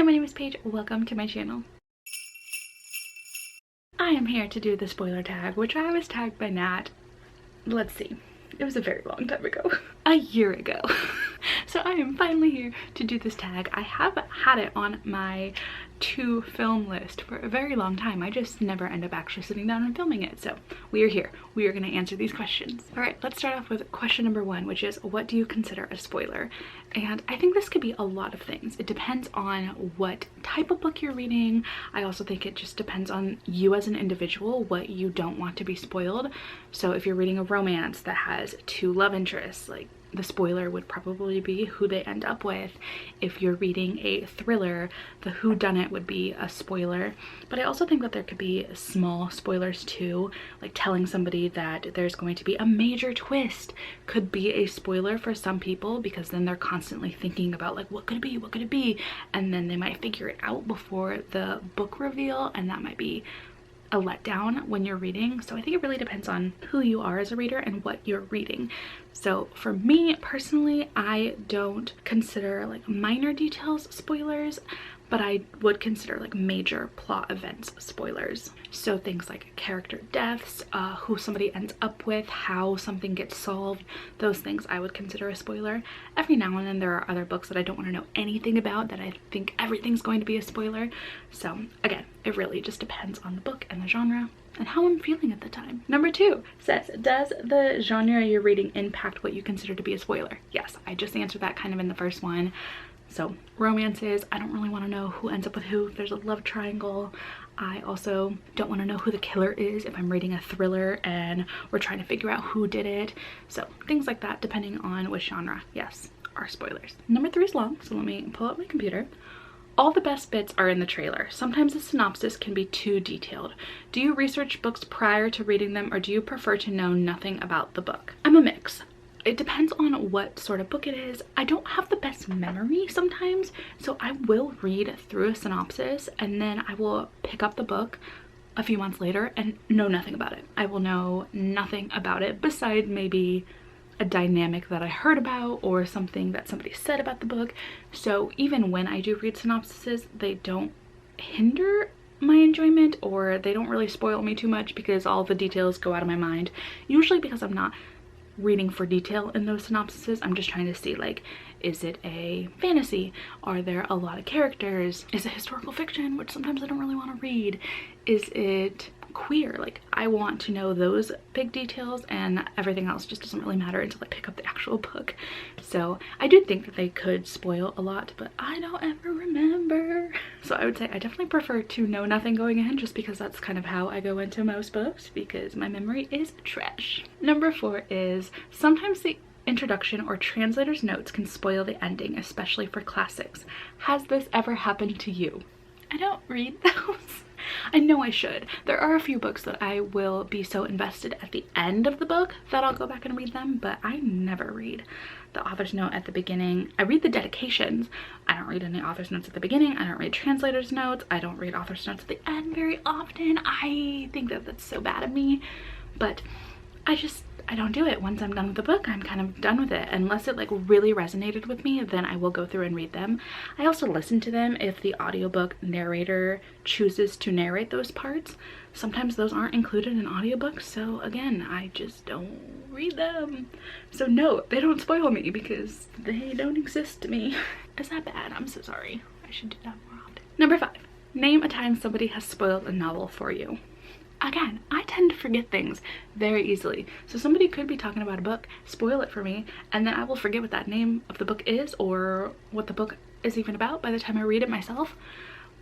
Hi, my name is Paige. Welcome to my channel. I am here to do the spoiler tag, which I was tagged by Nat. Let's see. It was a very long time ago. A year ago. So I am finally here to do this tag. I have had it on my to film list for a very long time. I just never end up actually sitting down and filming it. So we are here. We are going to answer these questions. All right, let's start off with question number one, which is, what do you consider a spoiler? And I think this could be a lot of things. It depends on what type of book you're reading. I also think it just depends on you as an individual, what you don't want to be spoiled. So if you're reading a romance that has two love interests, like, the spoiler would probably be who they end up with. If you're reading a thriller, the whodunit would be a spoiler. But I also think that there could be small spoilers too, like telling somebody that there's going to be a major twist could be a spoiler for some people, because then they're constantly thinking about, like, what could it be, what could it be, and then they might figure it out before the book reveal, and that might be a letdown when you're reading. So I think it really depends on who you are as a reader and what you're reading. So for me personally, I don't consider like minor details spoilers, but I would consider like major plot events spoilers. So things like character deaths, who somebody ends up with, how something gets solved, those things I would consider a spoiler. Every now and then there are other books that I don't want to know anything about that I think everything's going to be a spoiler. So again, it really just depends on the book and the genre and how I'm feeling at the time. Number two says, does the genre you're reading impact what you consider to be a spoiler? Yes, I just answered that kind of in the first one. So romances, I don't really want to know who ends up with who. If there's a love triangle, I also don't want to know who the killer is if I'm reading a thriller and we're trying to figure out who did it. So things like that, depending on which genre, yes, are spoilers. Number three is long, so let me pull up my computer. All the best bits are in the trailer. Sometimes the synopsis can be too detailed. Do you research books prior to reading them, or do you prefer to know nothing about the book? I'm a mix. It depends on what sort of book it is. I don't have the best memory sometimes, so I will read through a synopsis and then I will pick up the book a few months later and know nothing about it. I will know nothing about it besides maybe a dynamic that I heard about or something that somebody said about the book. So even when I do read synopsises, they don't hinder my enjoyment, or they don't really spoil me too much because all the details go out of my mind. Usually because I'm not reading for detail in those synopsises. I'm just trying to see, like, is it a fantasy? Are there a lot of characters? Is it historical fiction, which sometimes I don't really want to read? Is it queer? Like, I want to know those big details, and everything else just doesn't really matter until I pick up the actual book. So I do think that they could spoil a lot, but I don't ever remember. So I would say I definitely prefer to know nothing going in, just because that's kind of how I go into most books, because my memory is trash. Number four is, sometimes the introduction or translator's notes can spoil the ending, especially for classics. Has this ever happened to you? I don't read those. I know I should. There are a few books that I will be so invested at the end of the book that I'll go back and read them, but I never read the author's note at the beginning. I read the dedications. I don't read any author's notes at the beginning. I don't read translator's notes. I don't read author's notes at the end very often. I think that that's so bad of me, but I don't do it. Once I'm done with the book, I'm kind of done with it. Unless it like really resonated with me, then I will go through and read them. I also listen to them if the audiobook narrator chooses to narrate those parts. Sometimes those aren't included in audiobooks, so again, I just don't read them. So no, they don't spoil me because they don't exist to me. Is that bad? I'm so sorry. I should do that more often. Number five, name a time somebody has spoiled a novel for you. Again, I tend to forget things very easily. So somebody could be talking about a book, spoil it for me, and then I will forget what that name of the book is or what the book is even about by the time I read it myself.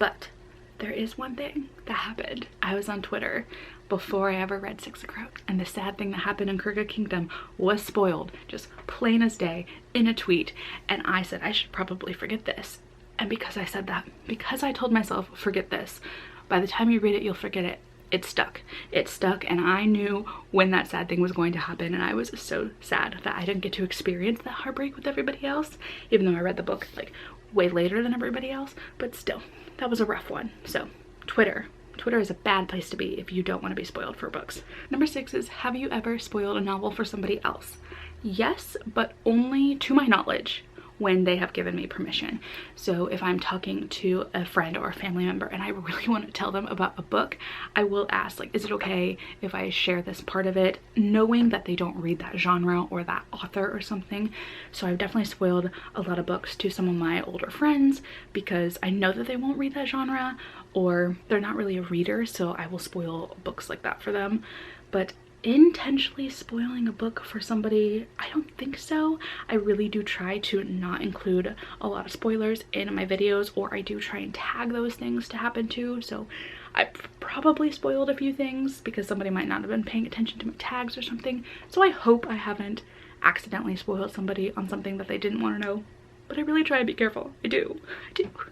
But there is one thing that happened. I was on Twitter before I ever read Six of Crows, and the sad thing that happened in Crooked Kingdom was spoiled, just plain as day, in a tweet. And I said I should probably forget this. And because I said that, because I told myself forget this, by the time you read it, you'll forget it. It stuck. It stuck, and I knew when that sad thing was going to happen, and I was so sad that I didn't get to experience that heartbreak with everybody else, even though I read the book like way later than everybody else. But still, that was a rough one. So Twitter is a bad place to be if you don't want to be spoiled for books. Number six is, have you ever spoiled a novel for somebody else? Yes, but only to my knowledge. when they have given me permission. So if I'm talking to a friend or a family member and I really want to tell them about a book, I will ask, like, is it okay if I share this part of it, knowing that they don't read that genre or that author or something. So I've definitely spoiled a lot of books to some of my older friends because I know that they won't read that genre or they're not really a reader, so I will spoil books like that for them. But intentionally spoiling a book for somebody, I don't think so. I really do try to not include a lot of spoilers in my videos, or I do try and tag those things to happen too. So I probably spoiled a few things because somebody might not have been paying attention to my tags or something. So I hope I haven't accidentally spoiled somebody on something that they didn't want to know. But I really try to be careful. I do.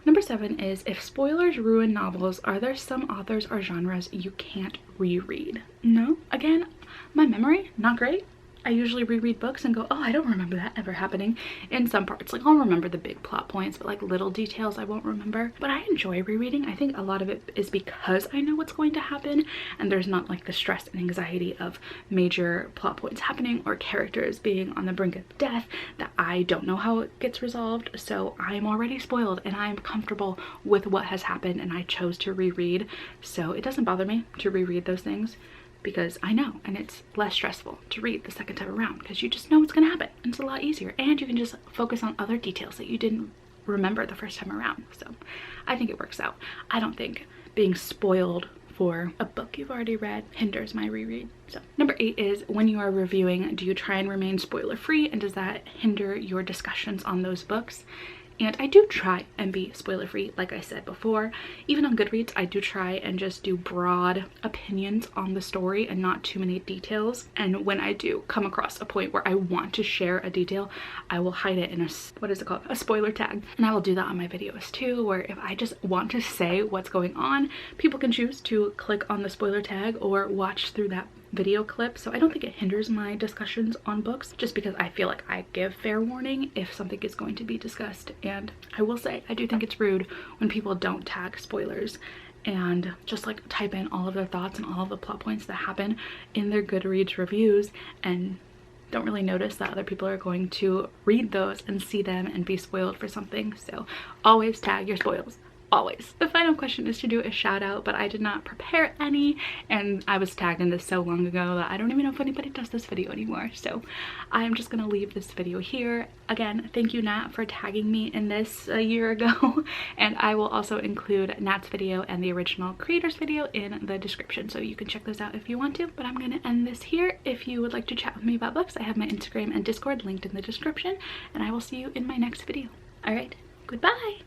Number 7 is, if spoilers ruin novels, are there some authors or genres you can't reread? No. Again, my memory, not great. I usually reread books and go, oh, I don't remember that ever happening in some parts. Like, I'll remember the big plot points, but like little details I won't remember. But I enjoy rereading. I think a lot of it is because I know what's going to happen and there's not like the stress and anxiety of major plot points happening or characters being on the brink of death that I don't know how it gets resolved. So I'm already spoiled and I'm comfortable with what has happened and I chose to reread. So it doesn't bother me to reread those things, because I know, and it's less stressful to read the second time around because you just know what's gonna happen and it's a lot easier, and you can just focus on other details that you didn't remember the first time around. So I think it works out. I don't think being spoiled for a book you've already read hinders my reread. So number 8 is, when you are reviewing, do you try and remain spoiler free, and does that hinder your discussions on those books? And I do try and be spoiler free, like I said before. Even on Goodreads, I do try and just do broad opinions on the story and not too many details. And when I do come across a point where I want to share a detail, I will hide it in a, what is it called? A spoiler tag. And I will do that on my videos too, where if I just want to say what's going on, people can choose to click on the spoiler tag or watch through that video clip. So I don't think it hinders my discussions on books, just because I feel like I give fair warning if something is going to be discussed. And I will say, I do think it's rude when people don't tag spoilers and just like type in all of their thoughts and all of the plot points that happen in their Goodreads reviews and don't really notice that other people are going to read those and see them and be spoiled for something. So always tag your spoils. Always. The final question is to do a shout out, but I did not prepare any, and I was tagged in this so long ago that I don't even know if anybody does this video anymore. So I'm just gonna leave this video here. Again, thank you, Nat, for tagging me in this a year ago. And I will also include Nat's video and the original creators video in the description, so you can check those out if you want to. But I'm gonna end this here. If you would like to chat with me about books, I have my Instagram and Discord linked in the description, and I will see you in my next video. All right, goodbye.